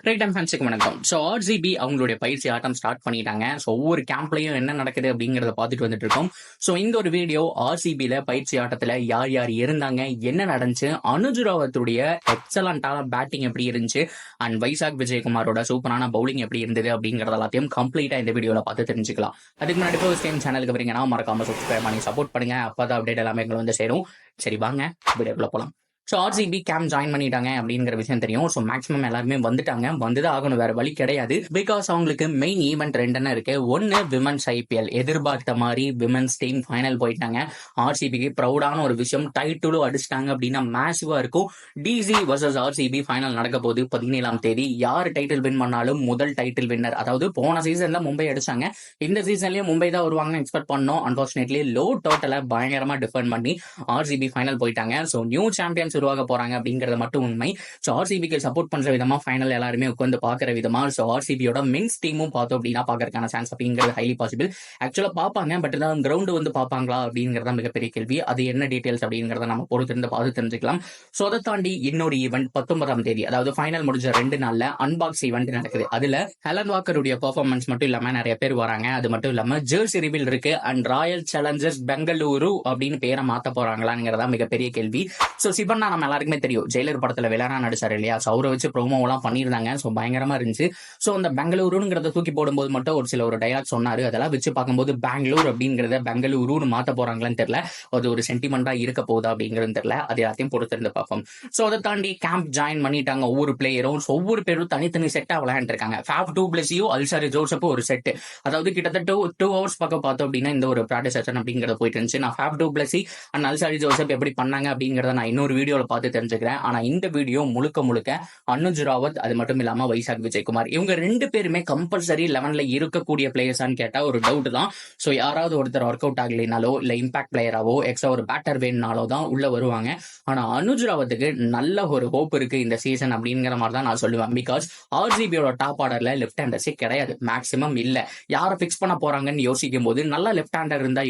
Right and ஃபேன்ஸுக்கு வணக்கம். So RCB அவங்களுடைய பயிற்சி ஆட்டம் ஸ்டார்ட் பண்ணிட்டாங்க. ஸோ ஒவ்வொரு கேம்ப்லையும் என்ன நடக்குது அப்படிங்கிறத பார்த்துட்டு வந்துட்டு இருக்கோம். ஸோ இந்த ஒரு வீடியோ ஆர்சிபியில் பயிற்சி ஆட்டத்தில் யார் யார் இருந்தாங்க, என்ன நடந்துச்சு, அனுஜ் ராவத்துடைய எக்ஸலண்டான பேட்டிங் எப்படி இருந்துச்சு, அண்ட் வைசாக் விஜயகுமாரோட சூப்பரான பவுலிங் எப்படி இருந்தது அப்படிங்கிறது எல்லாத்தையும் கம்ப்ளீட்டாக இந்த வீடியோவில் பார்த்து தெரிஞ்சுக்கலாம். அதுக்கு முன்னாடி ஃபர்ஸ்ட் டைம் சேனலுக்கு வரீங்கன்னா மறக்காம சப்ஸ்கிரைப் பண்ணி சப்போர்ட் பண்ணுங்க. அப்போ தான் அப்டேட் எல்லாமே எங்களை வந்து சேரும். சரி வாங்க வீடியோக்குள்ள போகலாம். ஸோ ஆர்சிபி கேம்ப் ஜாயின் பண்ணிட்டாங்க அப்படிங்கிற விஷயம் தெரியும். ஸோ மேக்ஸிமம் எல்லாருமே வந்துட்டாங்க, வந்துதான் ஆகணும், வேற வழி கிடையாது. பிகாஸ் அவங்களுக்கு மெயின் ஈவெண்ட் ரெண்டுன்னு இருக்கு. ஒன்னு விமன்ஸ் ஐபிஎல், எதிர்பார்த்த மாதிரி விமன்ஸ் டீம் ஃபைனல் போயிட்டாங்க. ஆர்சிபிக்கு ப்ரௌடான ஒரு விஷயம், டைட்டிலும் அடிச்சிட்டாங்க அப்படின்னா மேசிவா இருக்கும். டிசி வர்சஸ் ஆர்சிபி ஃபைனல் நடக்க போகுது 17ஆம் தேதி. யார் டைட்டில் வின் பண்ணாலும் முதல் டைட்டில் வின்னர், அதாவது போன சீசன்ல மும்பை அடிச்சாங்க, இந்த சீசன்லயும் மும்பை தான் வருவாங்கன்னு எக்ஸ்பெக்ட் பண்ணோம். அன்பார்ச்சுனேட்லி லோ டோட்டலை பயங்கரமா டிஃபெண்ட் பண்ணி ஆர்சிபி ஃபைனல் போயிட்டாங்க. ஸோ நியூ சாம்பியன்ஸ் உருவாக போறாங்க அப்படிங்கறது மட்டும் உண்மை. ஸோ ஆர்சிபிக்கு சப்போர்ட் பண்ற விதமா ஃபைனல் எல்லாருமே உட்காந்து பாக்குற விதமா ஸோ ஆர்சிபியோட மென்ஸ் டீமும் பார்த்தோம் அப்படின்னா பாக்குறதுக்கான சான்ஸ் அப்படிங்கிறது ஹைலி பாசிபிள். ஆக்சுவலா பாப்பாங்க, பட் தான் கிரவுண்ட் வந்து பாப்பாங்களா அப்படிங்கறத மிகப்பெரிய கேள்வி. அது என்ன டீடைல்ஸ் அப்படிங்கறத நம்ம பொறுத்திருந்து பார்த்து தெரிஞ்சுக்கலாம். ஸோ அதை தாண்டி இன்னொரு ஈவெண்ட் 19ஆம் தேதி, அதாவது ஃபைனல் முடிஞ்ச 2 நாள்ல அன்பாக்ஸ் ஈவெண்ட் நடக்குது. அதுல ஹெலன் வாக்கருடைய பெர்ஃபார்மன்ஸ் மட்டும் இல்லாம நிறைய பேர் வராங்க. அது மட்டும் இல்லாம ஜெர்சி ரிவீல் இருக்கு, அண்ட் ராயல் சேலஞ்சர்ஸ் பெங்களூரு அப்படின்னு பேரை மாத்த போறாங்களாங்கிறதா மிகப்பெரிய கேள்வி. ஸோ சிவண்ணா நம்ம எல்லாருக்குமே தெரியும், ஜெயிலர் படத்துல வில்லனா நடிச்சாரு இல்லையா? ஸோ அவரை வச்சு ப்ரோமோ எல்லாம் பண்ணியிருந்தாங்க. ஸோ பயங்கரமா இருந்துச்சு. ஸோ அந்த பெங்களூருங்கிறத தூக்கி போடும்போது மட்டும் ஒரு டைலாக் சொன்னாரு. அதெல்லாம் வச்சு பார்க்கும்போது பெங்களூர் அப்படிங்கறத பெங்களூருன்னு மாத்த போறாங்களான்னு தெரியல. அது ஒரு சென்டிமெண்டா இருக்க போகுதா அப்படிங்கிறது தெரியல. அது எல்லாத்தையும் பொறுத்திருந்து பார்ப்போம். ஸோ அதை தாண்டி கேம்ப் ஜாயின் பண்ணிட்டாங்க ஒவ்வொரு பிளேயரும். ஒவ்வொரு பேரும் தனித்தனி செட்டா விளையாண்டு இருக்காங்க. ஃபேப் டூ பிளஸியும் அல்சாரி ஜோசப் ஒரு செட், அதாவது கிட்டத்தட்ட 2 hours பக்கம் பார்த்தோம் அப்படின்னா இந்த ஒரு ப்ராக்டிஸ் செஷன் அப்படிங்கிறத போயிட்டு இருந்துச்சு. நான் ஃபேப் two Blessy and Alzarri Joseph எப்படி பண்ணாங்க அப்படிங்கறத நான் இன்னொரு வீடியோல பார்த்து தெரிஞ்சுக்கிறேன். ஆனா இந்த வீடியோ முழுக்க அனுஜ் ராவத், அது மட்டும் இல்லாம வைசாக் விஜயகுமார், இவங்க 2 பேருமே கம்பல்சரி 11ல இருக்கக்கூடிய பிளேயர்ஸான்னு கேட்டா ஒரு டவுட் தான். சோ யாராவது ஒருத்தர் ஒர்க் அவுட் ஆகலைனாலோ இல்ல இம்பாக்ட் பிளேயராவோ எக்ஸ்ட்ரா ஒரு பேட்டர் வேணுனாலோ தான் உள்ள வருவாங்க. ஆனா அனுஜ் ராவத்துக்கு நல்ல ஒரு ஹோப் இருக்கு இந்த சீசன் அப்படிங்கிற மாதிரி தான் நான் சொல்லுவேன். பிகாஸ் ஆர்சிபியோட டாப் ஆர்டர்ல லெஃப்ட் ஹேண்டர்ஸே கிடையாது, மேக்ஸிமம் இல்ல. யாரை பிக்ஸ் பண்ண போறாங்கன்னு யோசிக்கும் போது நல்ல லெஃப்ட் ஹேண்டர் இருந்தா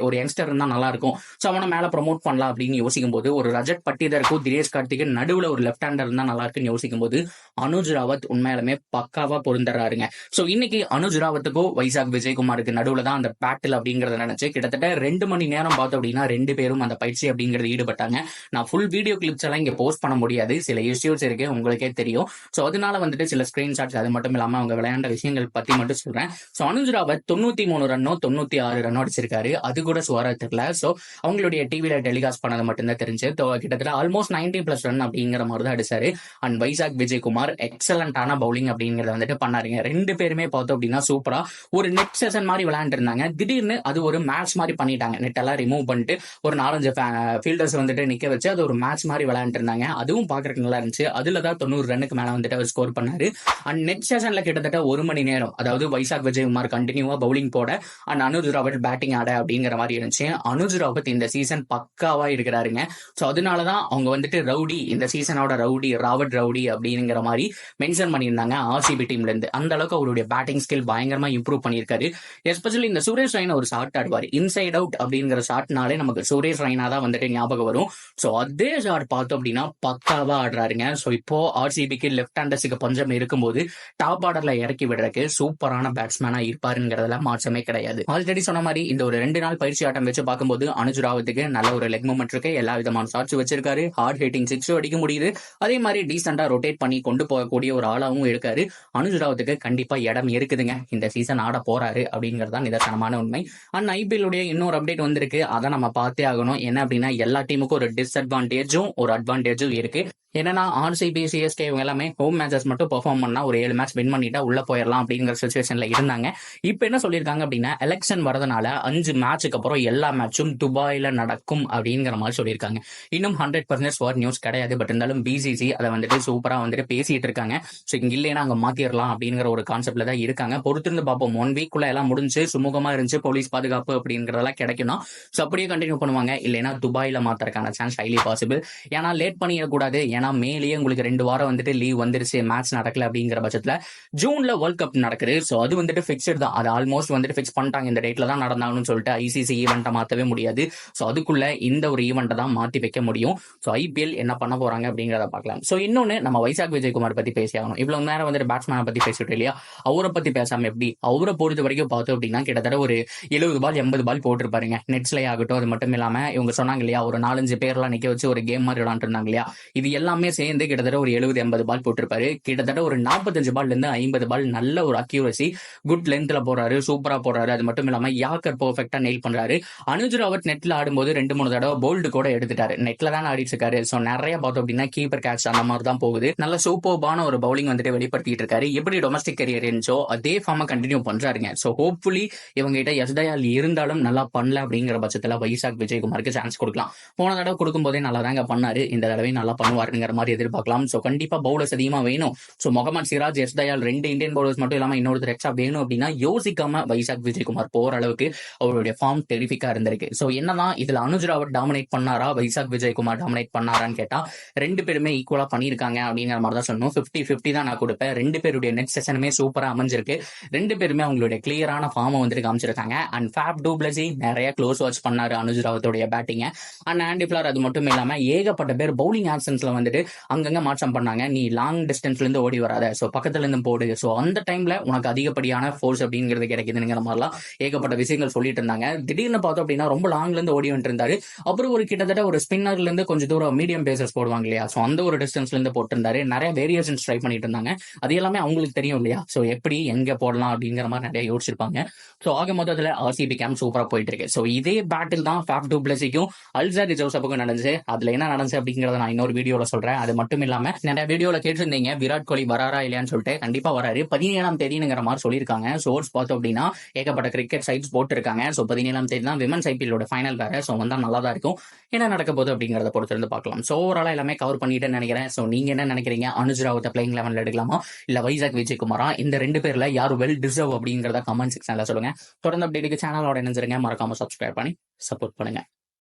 ஒரு யங்ஸ்டர் இருந்தா நல்லா இருக்கும். சோ அவனை மேல ப்ரமோட் பண்ணலாம் அப்படின்னு யோசிக்கும் போது ஒரு ரஜத் பட்டிதருக்கும் தினேஷ் கார்த்திக்கு நடுவுல ஒரு லெஃப்ட் ஹேண்டர் இருந்தா நல்லா இருக்குன்னு யோசிக்கும் போது அனுஜ் ராவத் உண்மையாலுமே பக்காவா பொருந்துறாருங்க. சோ இன்னைக்கு அனுஜ் ராவத்துக்கும் வைசாக் விஜயகுமாருக்கு நடுவுல தான் அந்த பேட்டில் அப்படிங்கறத நினைச்சு கிட்டத்தட்ட 2 மணி நேரம் பார்த்தோம் அப்படின்னா 2 பேரும் அந்த பயிற்சி அப்படிங்கறது ஈடுபட்டாங்க. நான் ஃபுல் வீடியோ கிளிப்ஸ் எல்லாம் இங்க போஸ்ட் பண்ண முடியாது, சில இஷ்யூஸ் இருக்கு, உங்களுக்கே தெரியும். சோ அதனால வந்துட்டு சில ஸ்கிரீன்ஷாட்ஸ், அது மட்டும் இல்லாம அவங்க விளையாண்ட விஷயங்கள் பத்தி மட்டும் சொல்றேன். சோ அனுஜ் ராவத் 93 ரன்னோ 96 ரன்னோ அடிச்சிருக்காரு. அது கூட சுவாரா தெரியல. சோ அவங்களுடைய டிவில டெலிகாஸ்ட் பண்ணது மட்டும்தான் தெரிஞ்சு. கிட்டத்தட்ட ஆல்மோஸ்ட் 90+ ரன் அப்படிங்கிற மாதிரி தான் அடிச்சாரு. அண்ட் வைசாக் விஜயகுமார் எக்ஸலண்டான பவுலிங் அப்படிங்கறத வந்துட்டு பண்ணாருங்க. 2 பேருமே பார்த்தோம் அப்படின்னா சூப்பரா ஒரு நெட் செஷன் மாதிரி விளையாண்டு இருந்தாங்க. திடீர்னு அது ஒரு மேட்ச் மாதிரி பண்ணிட்டாங்க. நெட் எல்லாம் ரிமூவ் பண்ணிட்டு ஒரு 4-5 ஃபீல்டர்ஸ் வந்துட்டு நிக்க வச்சு அது ஒரு மேட்ச் மாதிரி விளையாண்டு இருந்தாங்க. அதுவும் பாக்குறதுக்கு நல்லா இருந்துச்சு. அதுலதான் 90 ரன்னுக்கு மேல வந்துட்டு அவர் ஸ்கோர் பண்ணாரு. அண்ட் நெட் செஷன்ல கிட்டத்தட்ட 1 மணி நேரம், அதாவது வைசாக் விஜயகுமார் கண்டினியூவா பவுலிங் போட அண்ட் அனுஜ் ராவத் பேட்டிங் ஆட அப்படிங்கிற மாதிரி இருந்துச்சு. அனுஜ் ராவத் இந்த சீசன் பக்காவா இருக்கிறாருங்க. சோ அதனாலதான் அவங்க வந்துட்டு ரவுடி, இந்த சீசனோட ரவுடி, ராவட் ரவுடி அப்படிங்கிற மாதிரி மென்ஷன் பண்ணியிருந்தாங்க ஆர்சிபி டீம்ல இருந்து. அந்த அளவுக்கு அவருடைய பேட்டிங் ஸ்கில் பயங்கரமா இம்ப்ரூவ் பண்ணியிருக்காரு. எஸ்பெஷலி இந்த சுரேஷ் ரெய்னா ஒரு ஷாட் ஆடுவார், இன்சைட் அவுட் அப்படிங்கிற ஷாட்னாலே நமக்கு சுரேஷ் ரெய்னா தான் வந்துட்டு ஞாபகம் வரும். சோ அதே ஷாட் பார்த்தோம் அப்படின்னா பக்காவா ஆடுறாருங்க. சோ இப்போ ஆர்சிபிக்கு லெஃப்ட் ஹேண்டர்ஸுக்கு பஞ்சம் இருக்கும்போது டாப் ஆர்டர்ல இறக்கி விடுறதுக்கு சூப்பரான பேட்ஸ்மேனா இருப்பாருங்கிறதுல மாற்றமே கிடையாது. ஆல்ரெடி சொன்ன மாதிரி இந்த ஒரு 2 நாள் பயிற்சி ஆட்டம் வச்சு பார்க்கும்போது அனுஜ் ராவத்துக்கு நல்ல ஒரு லெக் மூவ்மெண்ட் இருக்கு, எல்லா விதமான ஷாட்ஸ் வச்சிருக்காரு, ஹார்ட் ஹிட்டிங் 6 அடிக்க முடியுது, அதே மாதிரி டீசெண்டா ரொட்டேட் பண்ணி கொண்டு போகக்கூடிய ஒரு ஆளாவும் இருக்காரு. அனுஜ் ராவத்துக்கு கண்டிப்பா இடம் இருக்குதுங்க, இந்த சீசன் ஆட போறாரு அப்படிங்கிறது தான் நிதர்சனமான உண்மை. அண்ட் ஐபிஎல் உடைய இன்னொரு அப்டேட் வந்திருக்கு, அதை நம்ம பார்த்தே ஆகணும். என்ன அப்படின்னா எல்லா டீமுக்கும் ஒரு டிஸ்அட்வான்டேஜும் ஒரு அட்வான்டேஜும் இருக்கு. என்னன்னா ஆர்சிபி சிஎஸ்கே இவங்க எல்லாமே ஹோம் மேட்சஸ் மட்டும் பெர்ஃபார்ம் பண்ணா ஒரு 7 மேட்ச் வின் பண்ணிட்டா உள்ள போயிடலாம் அப்படிங்கிற சிச்சுவேஷன்ல இருந்தாங்க. இப்ப என்ன சொல்லியிருக்காங்க அப்படின்னா எலெக்ஷன் வரதுனால 5 மேட்சுக்கு அப்புறம் எல்லா மேட்சும் துபாயில நடக்கும் அப்படிங்கிற மாதிரி சொல்லியிருக்காங்க. இன்னும் 100% ஸ்வர் நியூஸ் கிடையாது, பட் இருந்தாலும் பிசிசி அதை வந்துட்டு சூப்பரா வந்துட்டு பேசிட்டு இருக்காங்க. ஸோ இங்க இல்லைன்னா அங்க மாத்திரலாம் அப்படிங்கிற ஒரு கான்செப்ட்ல தான் இருக்காங்க. பொறுத்திருந்து பார்ப்போம். 1 வீக்குள்ள எல்லாம் முடிஞ்சு சுமூகமா இருந்துச்சு, போலீஸ் பாதுகாப்பு அப்படிங்கறதெல்லாம் கிடைக்கணும். ஸோ அப்படியே கண்டினியூ பண்ணுவாங்க, இல்லைன்னா துபாயில மாத்திரக்கான சான்ஸ் ஹைலி பாசிபிள். ஏன்னா லேட் பண்ணிடக்கூடாது. ஏன்னா மேலேயே உங்களுக்கு 2 வாரம் வந்துட்டு லீவ் வந்துருச்சு, மேட்ச் நடக்கல அப்படிங்கிற பட்சத்துல ஜூன்ல வேர்ல்ட் கப் நடக்குது. சோ அது வந்துட்டு பிக்ஸ்ட் தான், அது ஆல்மோஸ்ட் வந்துட்டு பிக்ஸ் பண்ணிட்டாங்க, இந்த டேட்ல தான் நடந்தாங்கன்னு சொல்லிட்டு ஐசிசி ஈவெண்ட்டை மாத்தவே முடியாது. சோ அதுக்குள்ள இந்த ஒரு ஈவெண்ட்டை தான் மாத்தி வைக்க முடியும். ஸோ ஐபிஎல் என்ன பண்ண போறாங்க அப்படிங்கிறத பார்க்கலாம். ஸோ இன்னொன்னு நம்ம வைசாக் விஜயகுமார் பத்தி பேசியாகணும். இவ்வளவு நேரம் வந்துட்டு பேட்ஸ்மேனை பத்தி பேசிட்டு இல்லையா, அவரை பத்தி பேசாம எப்படி, அவரை பொறுத்த வரைக்கும் பார்த்தோம் அப்படின்னா கிட்டத்தட்ட ஒரு 70 பால் 80 பால் போட்டிருப்பாருங்க நெட்ஸ்லேயே ஆகட்டும். அது மட்டும் இல்லாம இவங்க சொன்னாங்க இல்லையா, ஒரு 4-5 பேர்லாம் நிக்க வச்சு ஒரு கேம் மாதிரி விளாண்டு இருந்தாங்க இல்லையா, இது எல்லாமே சேர்ந்து கிட்டத்தட்ட ஒரு 70-80 பால் போட்டிருப்பாரு. கிட்டத்தட்ட ஒரு 45 பால்ல இருந்து 50 பால் நல்ல ஒரு அக்யூரசி, குட் லென்த்ல போறாரு, சூப்பரா போறாரு. அது மட்டும் இல்லாம யாக்கர் பெர்ஃபெக்ட்டா நெயில் பண்றாரு. அனுஜ் ராவத் நெட்ல ஆடும்போது 2-3 தடவை போல்டு கூட எடுத்துட்டாரு. நெட்ல தான் ஆடிட்டு இருக்காரு. ஸோ நிறைய பார்த்தோம் அப்படின்னா கீப்பர் கேட்ச் அந்த மாதிரி தான் போகுது. நல்ல சூப்பர்பான ஒரு பவுலிங் வந்துட்டு வெளிப்படுத்திட்டு இருக்காரு. எப்படி டொமஸ்டிக் கரியர் இருந்துச்சோ அதே ஃபார்மை கண்டினியூ பண்றாருங்க. ஸோ ஹோப்ஃபுல்லி இவங்க கிட்ட எஸ் தயால் இருந்தாலும் நல்லா பண்ணல அப்படிங்கிற பட்சத்துல வைசாக் விஜயகுமாருக்கு சான்ஸ் கொடுக்கலாம். போன தடவை கொடுக்கும் போதே நல்லா தாங்க பண்ணாரு, இந்த தடவை நல்லா பண்ணுவாருங்கிற மாதிரி எதிர்பார்க்கலாம். ஸோ கண்டிப்பா பவுலர்ஸ் அதிகமா வேணும். So Mohammed Siraj, Yash Dayal 2 Indian bowlers மட்டும் இல்லாம இன்னொருத்தர் எக்ஸ்ட்ரா வேணும் அப்படின்னா யோசிக்காம வைசாக் விஜயகுமார் போற அளவுக்கு அவருடைய ஃபார்ம் டெரிஃபிக்கா இருந்திருக்கு. ஸோ என்னதான் இதுல அனுஜ் ராவத் டாமினேட் பண்ணாரா, வைசாக் விஜயகுமார் டாமினேட் பண்ணாரான்னு கேட்டா 2 பேருமே ஈக்குவலா பண்ணிருக்காங்க அப்படிங்கிற மாதிரி தான் சொல்லணும். 50-50 தான் நான் கொடுப்பேன். 2 பேருடைய நெட் செஷனுமே சூப்பரா அமைஞ்சிருக்கு. 2 பேருமே அவங்களுடைய கிளியரான ஃபார்மை வந்துட்டு காமிச்சிருக்காங்க. அண்ட் ஃபேப் டூ பிளஸி நிறைய க்ளோஸ் வாட்ச் பண்ணாரு அனுஜ் ராவத்தோடைய பேட்டிங்க. அண்ட் ஆண்டி ஃபிளார் அது மட்டும் இல்லாம ஏகப்பட்ட பேர் பவுலிங் ஆப்ஷன்ஸ்ல வந்துட்டு அங்கங்க மாற்றம் பண்ணாங்க. நீ லாங் டிஸ்டன்ஸ்ல இருந்து ஓடி வராத, ஸோ பக்கத்துல இருந்து போடு, ஸோ அந்த டைம்ல உனக்கு அதிகப்படியான ஃபோர்ஸ் அப்படிங்கிறது கிடைக்குதுங்கிற மாதிரிலாம் ஏகப்பட்ட விஷயங்கள் சொல்லிட்டு இருந்தாங்க. திடீர்னு பார்த்தோம் அப்படின்னா ரொம்ப லாங்ல இருந்து ஓடி வந்துட்டு இருந்தாரு. அப்புறம் ஒரு கிட்டத்தட்ட ஒரு ஸ்பின்னர்ல இருந்து கொஞ்சம் தூரம் மீடியம் பேசர்ஸ் போடுவாங்க இல்லையா, ஸோ அந்த ஒரு டிஸ்டன்ஸ்ல இருந்து போட்டிருந்தாரு. நிறைய வேரியேஷன்ஸ் ட்ரை பண்ணிட்டு இருந்தாங்க. அது எல்லாமே அவங்களுக்கு தெரியும் இல்லையா, ஸோ எப்படி எங்க போடலாம் அப்படிங்கிற மாதிரி நிறைய யோசிச்சிருப்பாங்க. ஸோ ஆக மொத்தத்தில் ஆர்சிபி கேம்ப் சூப்பரா போயிட்டு இருக்கு. ஸோ இதே பேட்டில் தான் ஃபேப் டூ பிளஸிக்கும் அல்சாரி ஜோசப்புக்கும் நடந்துச்சு. அதுல என்ன நடந்துச்சு அப்படிங்கறத நான் இன்னொரு வீடியோல சொல்றேன். அது மட்டும் இல்லாம நிறைய வீடியோல கேட்டிருந்தீங்க விராட் கோலி வராரா இல்லையான்னு சொல்லிட்டு. கண்டிப்பா வராரு, 17ஆம் தேதிங்கிற மாதிரி சொல்லியிருக்காங்க. சோர்ஸ் பார்த்தோம் அப்படின்னா ஏகப்பட்ட கிரிக்கெட் சைட்ஸ் போட்டிருக்காங்க. ஸோ 17ஆம் தேதி தான் விமன்ஸ் ஐபிஎல்லோட ஃபைனல் வேற. ஸோ வந்தா நல்லா தான் இருக்கும். என்ன நடக்க போகுது அப்படிங்கறத பொறுத்து இருந்து பார்க்கலாம். ஸோ ஓவராலா எல்லாமே கவர் பண்ணிட்டு நினைக்கிறேன். ஸோ நீங்க என்ன நினைக்கிறீங்க, அனுஜ் ராவத்தை பிளேயிங் 11ல எடுக்கலாமா இல்ல வைசாக் விஜயகுமாரா, இந்த 2 பேர்ல யார் வெல் டிசர்வ் அப்படிங்கறத கமெண்ட் செக்ஷன்ல சொல்லுங்க. தொடர்ந்து அப்டேட்டுக்கு சேனலோட இணைஞ்சிருங்க, மறக்காம சப்ஸ்கிரைப் பண்ணி சப்போர்ட் பண்ணுங்க.